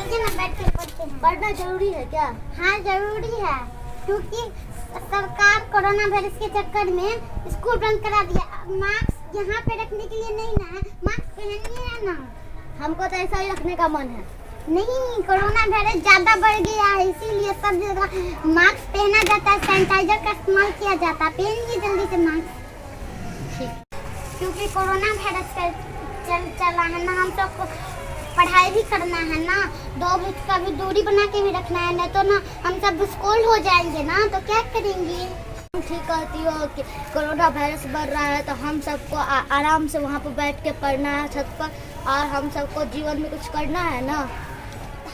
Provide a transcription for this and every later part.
आइए ना बैठ के पढ़ते हैं। पढ़ना जरूरी है क्या? हाँ जरूरी है, क्योंकि सरकार कोरोना वायरस के चक्कर में स्कूल बंद करा दिया। मास्क यहाँ पे रखने के लिए नहीं ना है, मास्क पहनिए है ना। हमको तो ऐसा ही रखने का मन है। नहीं, कोरोना वायरस ज्यादा बढ़ गया है, इसीलिए सब जगह मास्क पहना जाता है, सैनिटाइजर का इस्तेमाल किया जाता है। पहनिए जल्दी से मास्क, क्योंकि कोरोना वायरस चला है ना, हम सबको पढ़ाई भी करना है ना, 2 फीट का भी दूरी बना के भी रखना है, नहीं तो ना हम सब स्कूल हो जाएंगे ना, तो क्या करेंगे। ठीक कहती हो कि कोरोना वायरस बढ़ रहा है तो हम सबको आराम से वहाँ पर बैठ के पढ़ना है छत पर, और हम सबको जीवन में कुछ करना है ना।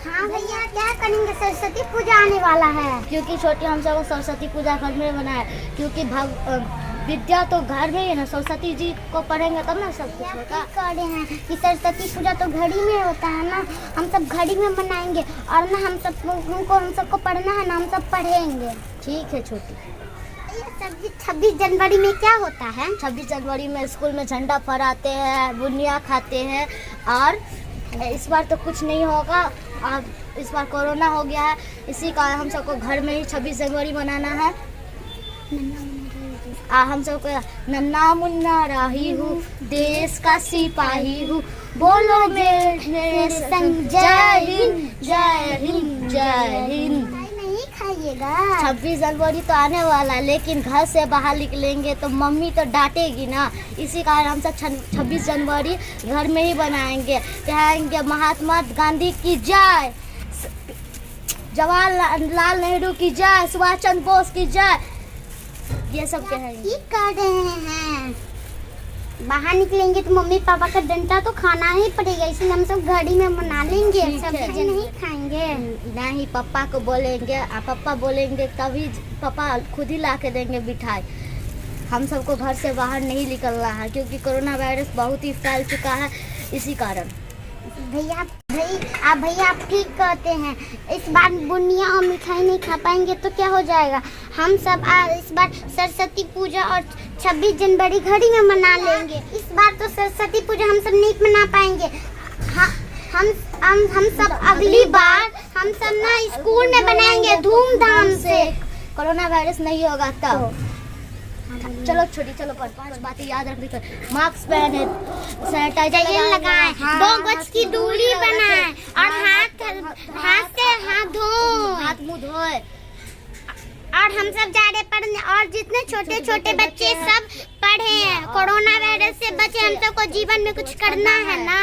हाँ भैया, क्या करेंगे, सरस्वती पूजा आने वाला है। क्योंकि छोटी हम सबको सरस्वती पूजा घर में बनाए, क्योंकि विद्या तो घर में ही ना, सरस्वती जी को पढ़ेंगे तब ना सब कुछ होगा। कह रहे हैं कि सरस्वती पूजा तो घड़ी में होता है ना, हम सब घड़ी में मनाएंगे, और ना हम सबको पढ़ना है ना, हम सब पढ़ेंगे। ठीक है छोटी। 26 जनवरी में क्या होता है? 26 जनवरी में स्कूल में झंडा फहराते हैं, बुनिया खाते हैं, और इस बार तो कुछ नहीं होगा। अब इस बार कोरोना हो गया है, इसी कारण हम सबको घर में ही 26 जनवरी मनाना है। हम सबको नन्ना मुन्ना राही हूँ, देश का सिपाही हूँ, बोलो मेरे संग जय हिंद जय हिंद जय हिंद। नहीं खाइएगा। 26 जनवरी तो आने वाला है, लेकिन घर से बाहर निकलेंगे तो मम्मी तो डांटेगी ना, इसी कारण हम सब 26 जनवरी घर में ही बनाएंगे। कहेंगे महात्मा गांधी की जय, जवाहरलाल नेहरू की जय, सुभाष चंद्र बोस की जय, ये सब कहेंगे। ठीक कर रहे हैं, बाहर निकलेंगे तो मम्मी पापा का डंडा तो खाना ही पड़ेगा, इसलिए हम सब घड़ी में मना लेंगे, सब नहीं खाएंगे। नहीं, पापा को बोलेंगे, पापा बोलेंगे तभी पापा खुद ही ला के देंगे मिठाई। हम सबको घर से बाहर नहीं निकलना है, क्योंकि कोरोना वायरस बहुत ही फैल चुका है, इसी कारण। भैया आप ठीक कहते हैं, इस बार बुनिया और मिठाई नहीं खा पाएंगे तो क्या हो जाएगा। हम सब इस बार सरस्वती पूजा और 26 जनवरी घड़ी में मना लेंगे। इस बार तो सरस्वती पूजा हम सब नहीं मना पाएंगे। हम सब अगली बार हम सब ना स्कूल में बनाएंगे धूमधाम से। कोरोना वायरस नहीं होगा तब। चलो छोटी, चलो 5 बातें याद रखनी। मास्क पहने, सैनिटाइजर लगाएं, 2 गज की दूरी बनाएं, और हाथ से हाथ मुँह धोए। और हम सब जा रहे पढ़ने, और जितने छोटे छोटे बच्चे सब पढ़े, कोरोना वायरस से बचे। हम सबको जीवन में कुछ करना है ना।